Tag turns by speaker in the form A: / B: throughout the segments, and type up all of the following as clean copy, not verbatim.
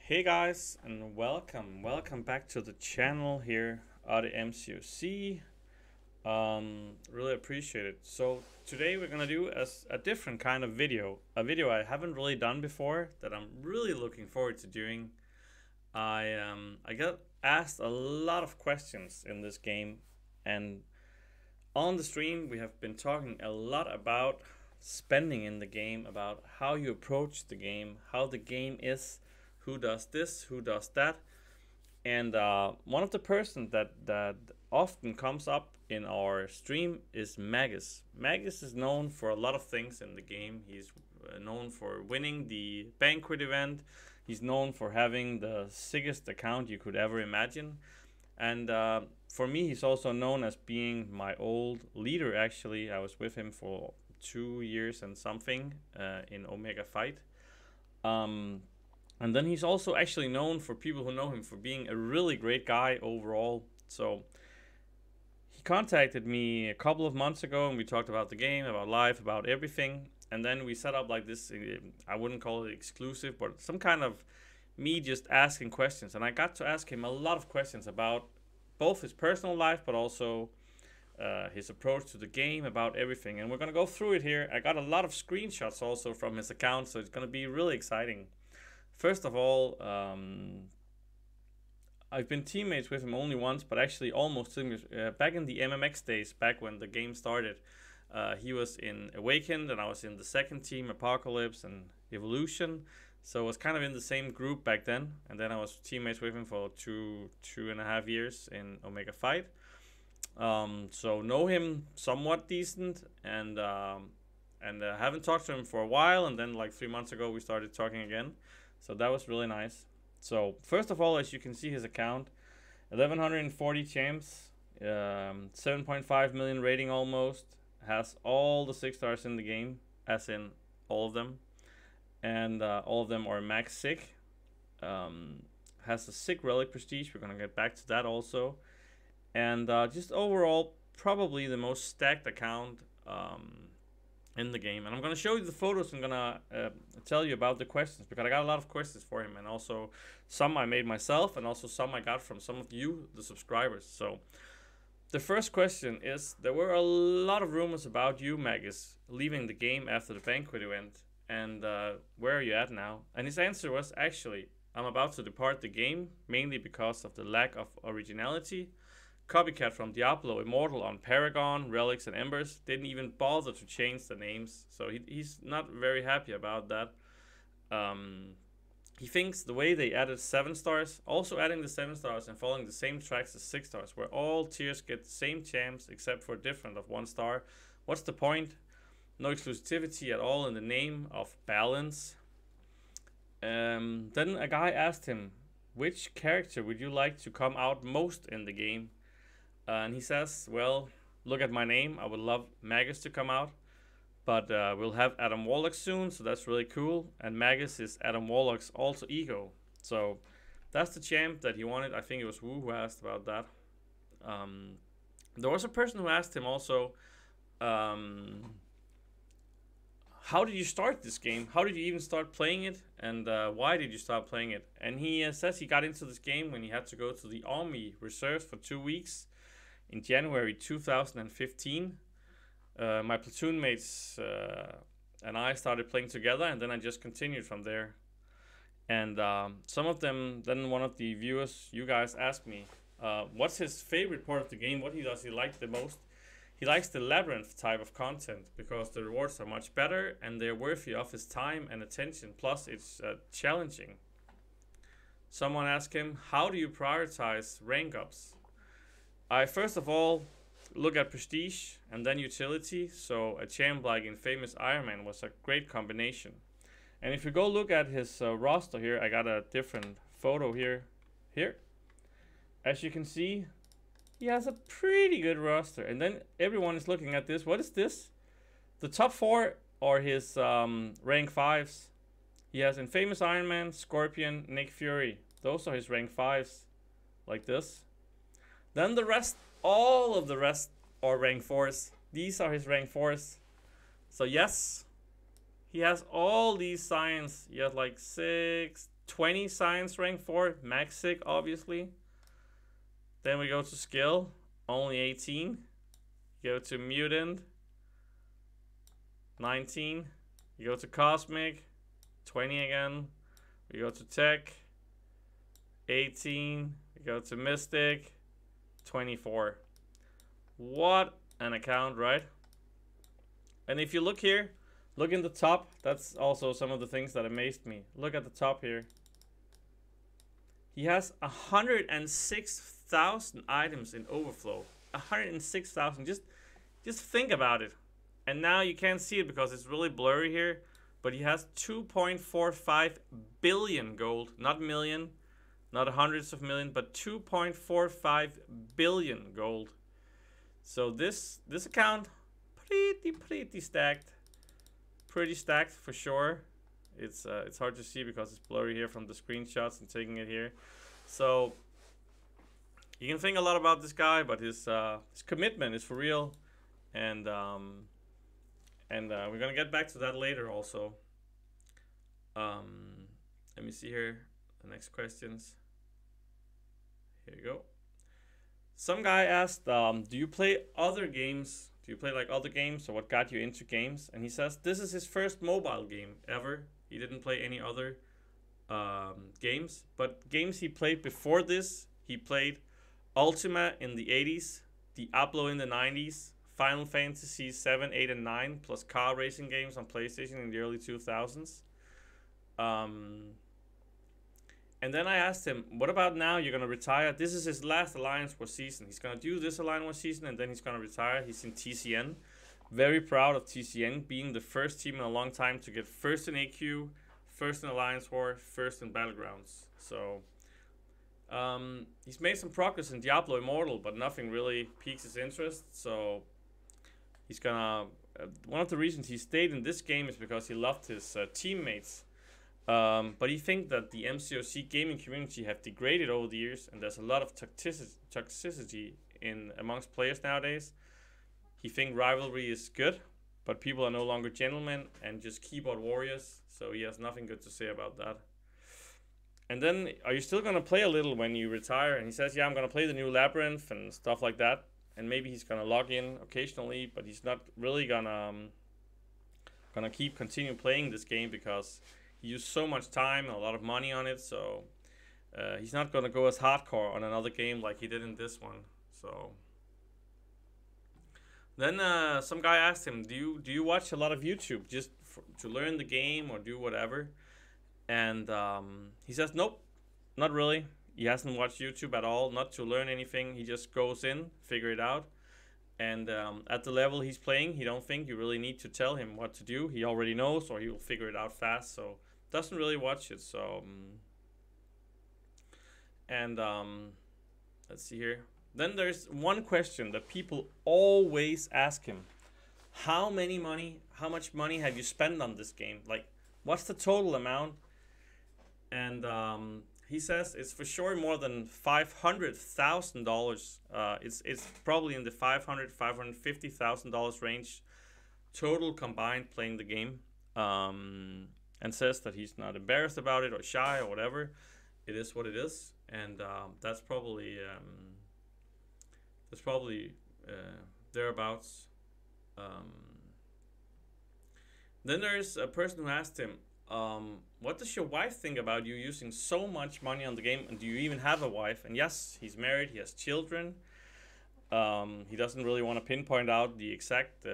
A: Hey guys, and welcome back to the channel here, OtteMcoc. Really appreciate it. So today we're gonna do a different kind of video, a video I haven't really done before that I'm really looking forward to doing. I got asked a lot of questions in this game, and on the stream we have been talking a lot about spending in the game, about how you approach the game, how the game is, who does this, who does that. And one of the persons that often comes up in our stream is Magus. Magus is known for a lot of things in the game. He's known for winning the banquet event. He's known for having the sickest account you could ever imagine. And for me, he's also known as being my old leader. Actually, I was with him for 2 years and something in Omega Fight. And then he's also actually known, for people who know him, for being a really great guy overall. So he contacted me a couple of months ago and we talked about the game, about life, about everything. And then we set up like this, I wouldn't call it exclusive, but some kind of me just asking questions. And I got to ask him a lot of questions about both his personal life, but also his approach to the game, about everything. And we're going to go through it here. I got a lot of screenshots also from his account, so it's going to be really exciting. First of all, I've been teammates with him only once, but actually almost teammates. Back in the MMX days, back when the game started, he was in Awakened and I was in the second team, Apocalypse and Evolution. So I was kind of in the same group back then. And then I was teammates with him for two and a half years in Omega Fight. So know him somewhat decent, and haven't talked to him for a while. And then like 3 months ago, we started talking again. So that was really nice. So first of all, as you can see, his account, 1140 champs, 7.5 million rating almost, has all the 6 stars in the game, as in all of them. And all of them are max sick. Has a sick relic prestige. We're going to get back to that also. And just overall, probably the most stacked account in the game. And I'm going to show you the photos. I'm going to tell you about the questions, because I got a lot of questions for him, and also some I made myself, and also some I got from some of you, the subscribers. So the first question is, there were a lot of rumors about you, Magus, leaving the game after the banquet event, and where are you at now? And his answer was, actually, I'm about to depart the game, mainly because of the lack of originality. Copycat from Diablo Immortal on Paragon, Relics, and Embers didn't even bother to change the names, so he's not very happy about that. He thinks the way they added 7 stars, also adding the 7 stars and following the same tracks as 6 stars, where all tiers get the same champs except for a difference of 1 star. What's the point? No exclusivity at all in the name of balance. Then a guy asked him, which character would you like to come out most in the game? And he says, well, look at my name. I would love Magus to come out. But we'll have Adam Warlock soon, so that's really cool. And Magus is Adam Warlock's alter ego. So that's the champ that he wanted. I think it was Wu who asked about that. There was a person who asked him also, how did you start this game? How did you even start playing it? And why did you start playing it? And he says he got into this game when he had to go to the Army Reserves for 2 weeks. In January 2015, my platoon mates and I started playing together, and then I just continued from there. And some of them, then one of the viewers, you guys, asked me, what's his favorite part of the game? What does he like the most? He likes the labyrinth type of content, because the rewards are much better and they're worthy of his time and attention. Plus, it's challenging. Someone asked him, how do you prioritize rank ups? I first of all look at prestige and then utility. So a champ like Infamous Iron Man was a great combination. And if you go look at his roster here, I got a different photo here. As you can see, he has a pretty good roster. And then everyone is looking at this. What is this? The top 4 are his rank 5s. He has Infamous Iron Man, Scorpion, Nick Fury. Those are his rank 5s, like this. Then the rest, all of the rest are rank 4s. These are his rank 4s. So yes, he has all these signs. He has like 6, 20 science rank 4, Maxic obviously. Then we go to skill, only 18. Go to mutant, 19. You go to cosmic, 20 again. We go to tech, 18. We go to mystic, 24. What an account, right? And if you look here, look in the top. That's also some of the things that amazed me. Look at the top here. He has 106,000 items in overflow. 106,000. Just think about it. And now you can't see it because it's really blurry here. But he has 2.45 billion gold. Not million. Not hundreds of million. But 2.45 billion gold. So this account, pretty stacked. Pretty stacked for sure. It's hard to see because it's blurry here from the screenshots and taking it here. So you can think a lot about this guy, but his commitment is for real, and we're gonna get back to that later also. Let me see here the next questions. Here you go. Some guy asked, do you play other games? Do you play like other games, or what got you into games? And he says this is his first mobile game ever. He didn't play any other games, but games he played before this, he played Ultima in the 80s, Diablo in the 90s, Final Fantasy 7, 8, and 9, plus car racing games on PlayStation in the early 2000s. And then I asked him, what about now? You're going to retire. This is his last Alliance War season. He's going to do this Alliance War season, and then he's going to retire. He's in TCN. Very proud of TCN being the first team in a long time to get first in AQ, first in Alliance War, first in Battlegrounds. So he's made some progress in Diablo Immortal, but nothing really piques his interest. So he's gonna. One of the reasons he stayed in this game is because he loved his teammates. But he thinks that the MCOC gaming community have degraded over the years, and there's a lot of toxicity in amongst players nowadays. He thinks rivalry is good, but people are no longer gentlemen and just keyboard warriors. So he has nothing good to say about that. And then, are you still gonna play a little when you retire? And he says, yeah, I'm gonna play the new Labyrinth and stuff like that. And maybe he's gonna log in occasionally, but he's not really gonna continue playing this game because he used so much time and a lot of money on it. So he's not gonna go as hardcore on another game like he did in this one. So then some guy asked him, do you watch a lot of YouTube just to learn the game or do whatever? And he says, nope, not really. He hasn't watched YouTube at all, not to learn anything. He just goes in, figure it out. And at the level he's playing, he don't think you really need to tell him what to do. He already knows, or he will figure it out fast. So doesn't really watch it. So let's see here. Then there's one question that people always ask him: how much money have you spent on this game? Like, what's the total amount? And he says it's for sure more than $500,000. It's probably in the $550,000 range total combined playing the game. And says that he's not embarrassed about it or shy or whatever. It is what it is, and that's probably thereabouts. Then there's a person who asked him, what does your wife think about you using so much money on the game, and do you even have a wife? And yes, he's married, he has children. He doesn't really want to pinpoint out the exact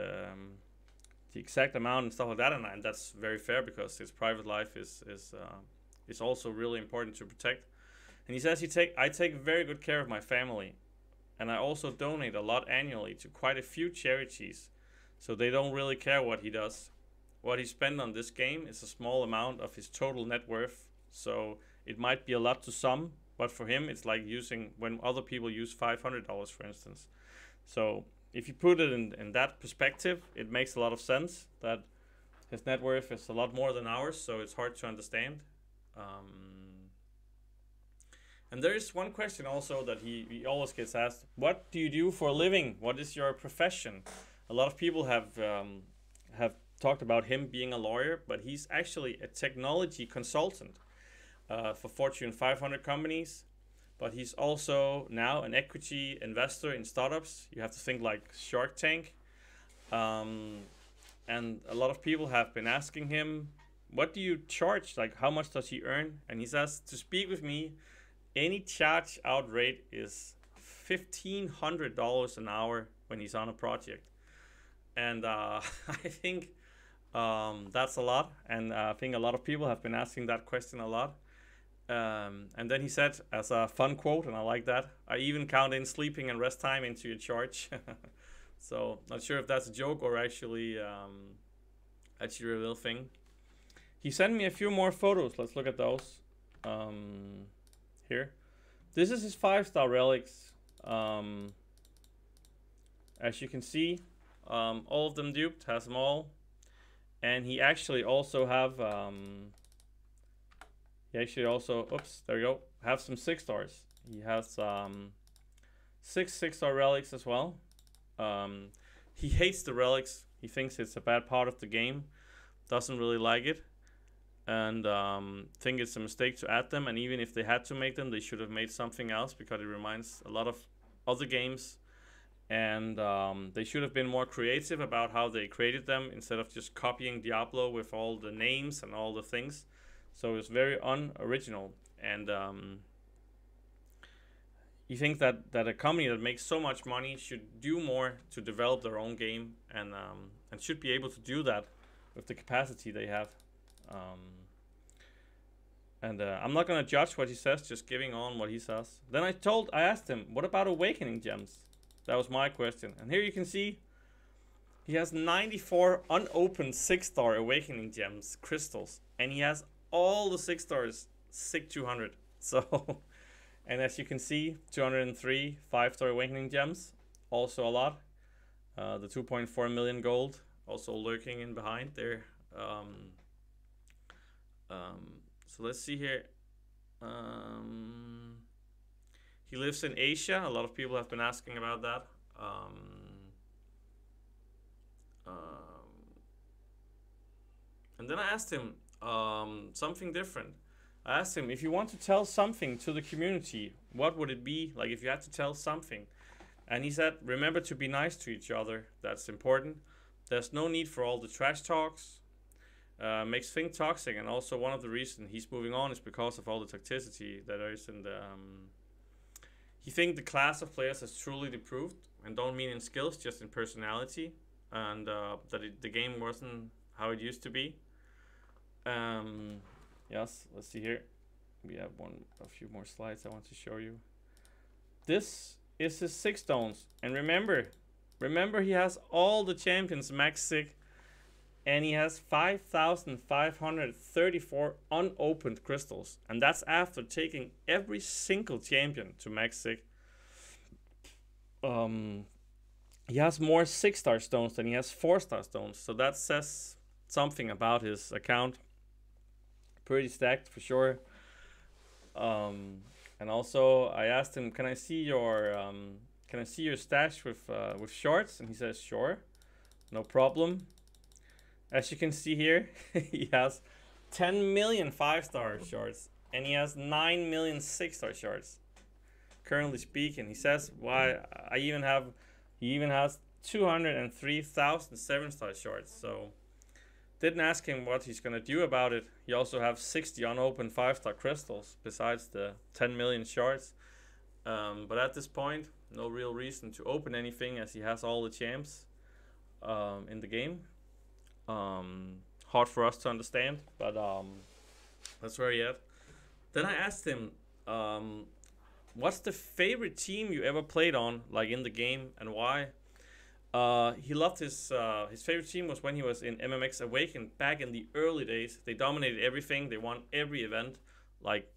A: amount and stuff like that, and that's very fair because his private life is also really important to protect. And he says, I take very good care of my family, and I also donate a lot annually to quite a few charities, so they don't really care what he does. What he spent on this game is a small amount of his total net worth, so it might be a lot to some, but for him it's like using when other people use $500, for instance. So if you put it in that perspective, it makes a lot of sense that his net worth is a lot more than ours, so it's hard to understand. And there is one question also that he always gets asked: what do you do for a living? What is your profession? A lot of people have talked about him being a lawyer, but he's actually a technology consultant. for Fortune 500 companies, but he's also now an equity investor in startups. You have to think like Shark Tank. And a lot of people have been asking him, what do you charge? Like, how much does he earn? And he says, to speak with me, any charge out rate is $1,500 an hour when he's on a project. And I think that's a lot. And I think a lot of people have been asking that question a lot. And then he said, as a fun quote, and I like that, I even count in sleeping and rest time into your charge. So not sure if that's a joke or actually a real thing. He sent me a few more photos. Let's look at those. Here. This is his 5-star relics. As you can see, all of them duped, has them all. And he actually also have oops, there you go, have some 6-stars. He has 6 6-star relics as well. He hates the relics. He thinks it's a bad part of the game. Doesn't really like it. And think it's a mistake to add them. And even if they had to make them, they should have made something else, because it reminds a lot of other games. And they should have been more creative about how they created them, instead of just copying Diablo with all the names and all the things. So it's very unoriginal. And you think that a company that makes so much money should do more to develop their own game, and should be able to do that with the capacity they have. I'm not gonna judge what he says, just giving on what he says. Then I asked him, what about awakening gems? That was my question. And here you can see he has 94 unopened 6-star awakening gems crystals, and he has all the 6-stars SIG 200. So, and as you can see, 203 5-star awakening gems, also a lot. The 2.4 million gold also lurking in behind there. So let's see here. He lives in Asia. A lot of people have been asking about that. And then I asked him something different. I asked him, if you want to tell something to the community, what would it be? Like, if you had to tell something. And he said, remember to be nice to each other. That's important. There's no need for all the trash talks. Makes things toxic, and also one of the reasons he's moving on is because of all the toxicity that there is in the... He thinks the class of players has truly improved, and don't mean in skills, just in personality, and that the game wasn't how it used to be. Yes, let's see here. We have a few more slides I want to show you. This is his 6 stones, and remember he has all the champions max SIG, and he has 5,534 unopened crystals, and that's after taking every single champion to max SIG. He has more 6-star stones than he has 4-star stones, so that says something about his account. Pretty stacked for sure. And also I asked him, can I see your stash with shorts? And he says sure, no problem. As you can see here, he has 10 million 5-star shorts, and he has 9 million 6-star shorts. Currently speaking, he says, "Why he even has 203,000 7-star shorts." So, didn't ask him what he's gonna do about it. He also has 60 unopened 5-star crystals besides the 10 million shorts. But at this point, no real reason to open anything, as he has all the champs in the game. Hard for us to understand, but that's where he at. Then I asked him, what's the favorite team you ever played on, like in the game, and why? He loved his favorite team was when he was in MMX Awakened back in the early days. They dominated everything. They won every event. Like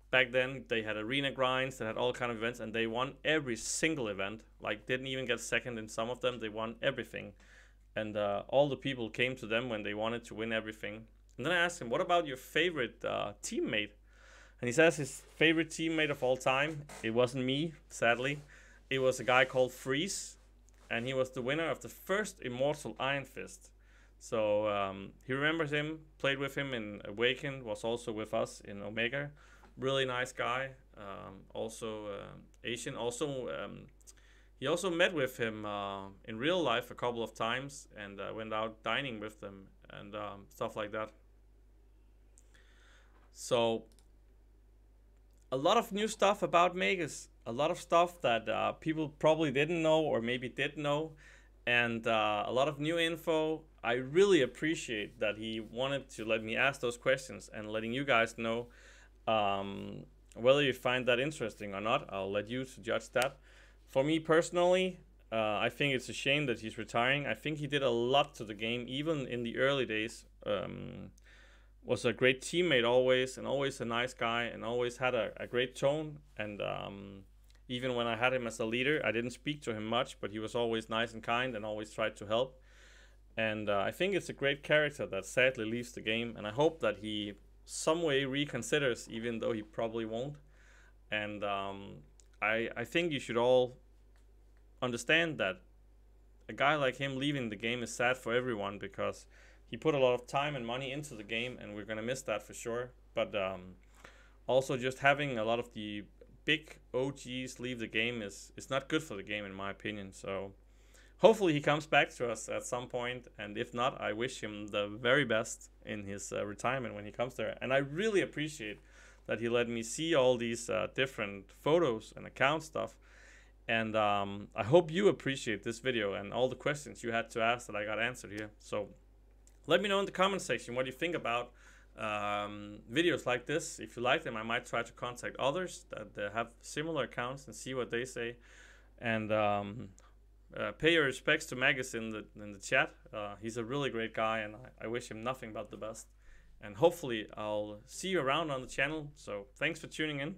A: back then, they had arena grinds. They had all kind of events, and they won every single event. Like didn't even get second in some of them. They won everything. And all the people came to them when they wanted to win everything. And then I asked him, what about your favorite teammate? And he says his favorite teammate of all time, it wasn't me, sadly. It was a guy called Freeze. And he was the winner of the first Immortal Iron Fist. So he remembers him, played with him in Awakened, was also with us in Omega. Really nice guy. Also Asian. Also, he also met with him in real life a couple of times and went out dining with them and stuff like that. So a lot of new stuff about Magus. A lot of stuff that people probably didn't know or maybe did know, and a lot of new info. I really appreciate that he wanted to let me ask those questions and letting you guys know whether you find that interesting or not. I'll let you to judge that. For me personally, I think it's a shame that he's retiring. I think he did a lot to the game, even in the early days. Was a great teammate always, and always a nice guy, and always had a great tone. And even when I had him as a leader, I didn't speak to him much, but he was always nice and kind and always tried to help. And I think it's a great character that sadly leaves the game, and I hope that he some way reconsiders, even though he probably won't. And I think you should all understand that a guy like him leaving the game is sad for everyone, because he put a lot of time and money into the game, and we're gonna miss that for sure. But also just having a lot of the big OGs leave the game is not good for the game, in my opinion. So hopefully he comes back to us at some point, and if not, I wish him the very best in his retirement when he comes there. And I really appreciate that he let me see all these different photos and account stuff. And I hope you appreciate this video and all the questions you had to ask that I got answered here. So let me know in the comment section what you think about videos like this. If you like them, I might try to contact others that have similar accounts and see what they say. And pay your respects to Magus in the chat. He's a really great guy, and I wish him nothing but the best. And hopefully I'll see you around on the channel. So thanks for tuning in.